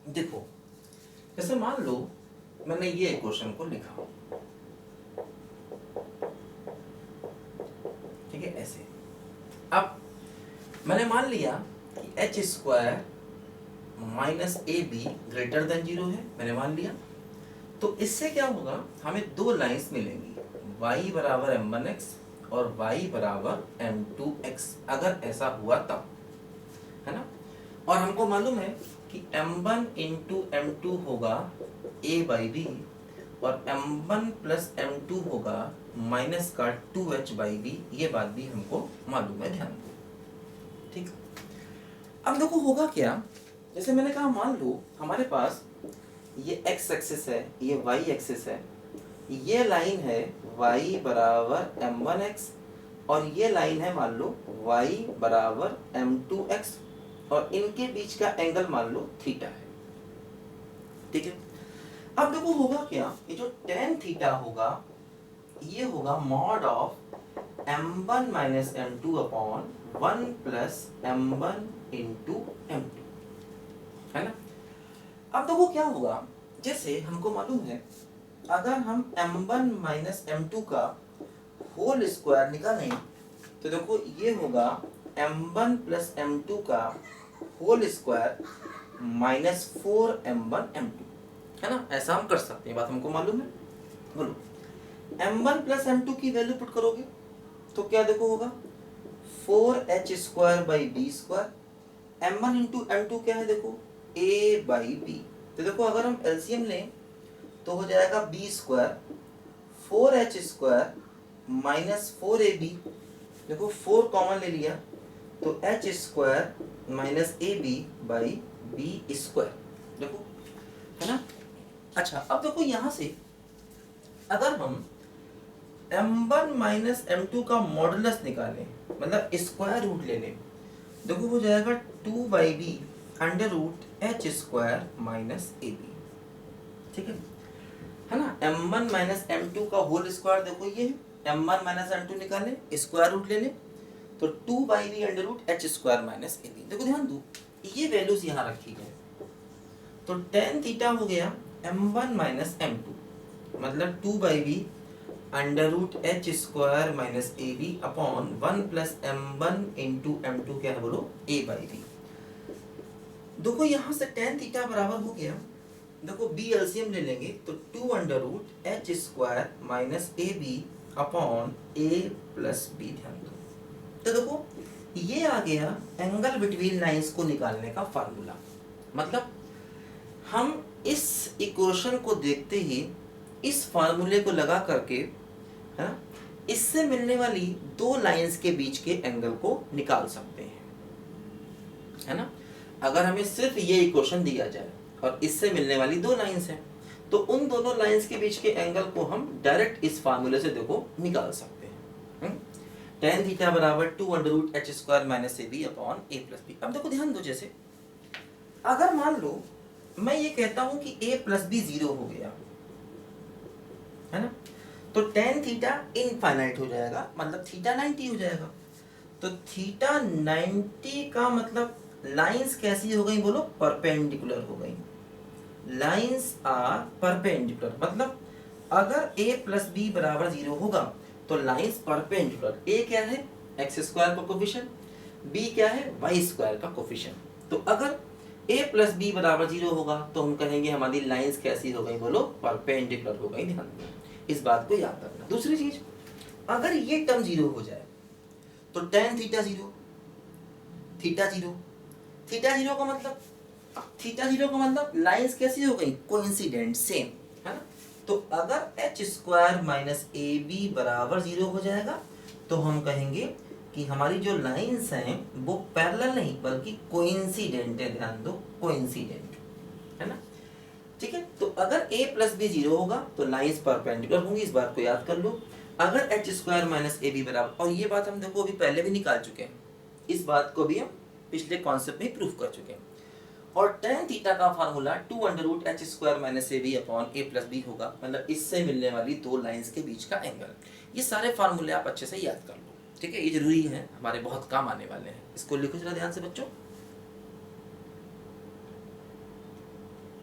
देखो, जैसे मान लो मैंने ये क्वेश्चन को लिखा, ठीक है, ऐसे। अब मैंने मान लिया कि H square minus A be greater than 0 है, मैंने मान लिया। तो इससे क्या होगा, हमें दो लाइंस मिलेंगी, y बराबर m1x और y बराबर m2x, अगर ऐसा हुआ तब, है ना। और हमको मालूम है कि m1 इंटू m2 होगा a बाई बी, और m1 प्लस m2 होगा माइनस का 2h बाई बी, ये बात भी हमको मालूम है, ध्यान दो, ठीक। अब देखो होगा क्या, जैसे मैंने कहा मान लो हमारे पास ये x एक्सिस है, ये y एक्सिस है, ये लाइन है y बराबर m1x, और ये लाइन है मान लो y बराबर m2x, और इनके बीच का एंगल मान लो थीटा है, ठीक है। अब देखो होगा क्या, ये जो tan थीटा होगा ये होगा mod of m1 minus m2 upon 1 plus m1 into m2, है ना। अब देखो क्या होगा, जैसे हमको मालूम है अगर हम m1 माइनस m2 का होल स्क्वायर निकालें तो देखो ये होगा m1 प्लस m2 का whole square minus 4m1 m2, है ना। ऐसा हम कर सकते हैं, बात हमको मालूम है। बोलो, m1 प्लस m2 की वैल्यू पुट करोगे तो क्या देखो होगा 4h square by b square, m1 into m2 क्या है देखो a बाई बी। तो देखो अगर हम एलसीएम लें तो हो जाएगा B square 4h square minus 4ab, देखो 4 कॉमन ले लिया तो h square minus A b by b square, देखो, है ना। अच्छा अब देखो यहां से अगर हम m1 माइनस m2 का मॉडुलस निकालें, मतलब स्क्वायर रूट ले लें, देखो हो जाएगा 2 by b under root H square minus A b, ठीक है ना। m1 माइनस m2 का होल स्क्वायर देखो ये है, m1 माइनस m2 निकालें, स्क्वायर रूट ले लें तो 2 by b under root H square minus A b. देखो ध्यान दो, ये वैल्यूज यहाँ रखी है, तो tan थीटा हो गया m1 माइनस m2, मतलब 2 by b under root H square minus A B upon 1 plus m1 into m2 क्या है बोलो a बाई बी। देखो यहाँ से tan थीटा बराबर हो गया, देखो b एलसीएम ले लेंगे तो 2 under root H square minus A B upon a plus B, ध्यान दो। तो देखो ये आ गया एंगल बिटवीन लाइंस को निकालने का फार्मूला, मतलब हम इस इक्वेशन को देखते ही इस फार्मूले को लगा करके, है ना, इससे मिलने वाली दो लाइंस के बीच के एंगल को निकाल सकते हैं, है ना। अगर हमें सिर्फ ये इक्वेशन दिया जाए और इससे मिलने वाली दो लाइंस हैं तो उन दोनों लाइंस के बीच के एंगल को हम डायरेक्ट इस फार्मूले से देखो निकाल सकते हैं। tan थीटा बराबर 2 under root H square minus A B upon A plus B. अब देखो ध्यान दो, जैसे अगर मान लो मैं ये कहता हूं कि a प्लस बी 0 हो गया, है ना, तो tan थीटा इनफाइनाइट हो जाएगा, मतलब थीटा 90 हो जाएगा। तो थीटा 90 का मतलब लाइंस कैसी हो गई बोलो, परपेंडिकुलर हो गई, लाइंस आर परपेंडिकुलर, मतलब अगर a प्लस बी बराबर 0 होगा तो लाइंस परपेंडिकुलर, a क्या है एक्स स्क्वायर का कोफिशिएंट, b क्या है वाई स्क्वायर का कोफिशिएंट। तो अगर a प्लस बी बराबर 0 होगा तो हम कहेंगे हमारी लाइंस कैसी हो गई बोलो, परपेंडिकुलर हो गई, ध्यान दो, इस बात को याद रखना। दूसरी चीज, अगर ये टर्म 0 हो जाए तो tan थीटा 0, थीटा 0, थीटा 0 का मतलब, थीटा 0 का मतलब लाइंस कैसी हो गई, कोइंसिडेंट, सेम, है ना। तो अगर एच स्क्वायर माइनस ए बी बराबर 0 हो जाएगा तो हम कहेंगे कि हमारी जो लाइंस हैं वो पैरेलल नहीं बल्कि कोइंसिडेंट है, ध्यान दो, कोइंसिडेंट, है ना, ठीक है। तो अगर a प्लस बी 0 होगा तो लाइंस परपेंडिकुलर होंगी, इस बात को याद कर लो। अगर एच स्क्वायर माइनस ए बी बराबर, और ये बात हम देखो अभी पहले भी निकाल चुके हैं, इस बात को भी हम पिछले कॉन्सेप्ट में प्रूफ कर चुके हैं। और tan थीटा का formula 2 under root H square minus A B upon A plus B होगा, मतलब इससे मिलने वाली दो लाइंस के बीच का एंगल। ये सारे फार्मूले आप अच्छे से याद कर लो, ठीक है, ये जरूरी है, हमारे बहुत काम आने वाले हैं। इसको लिखो जरा ध्यान से बच्चों।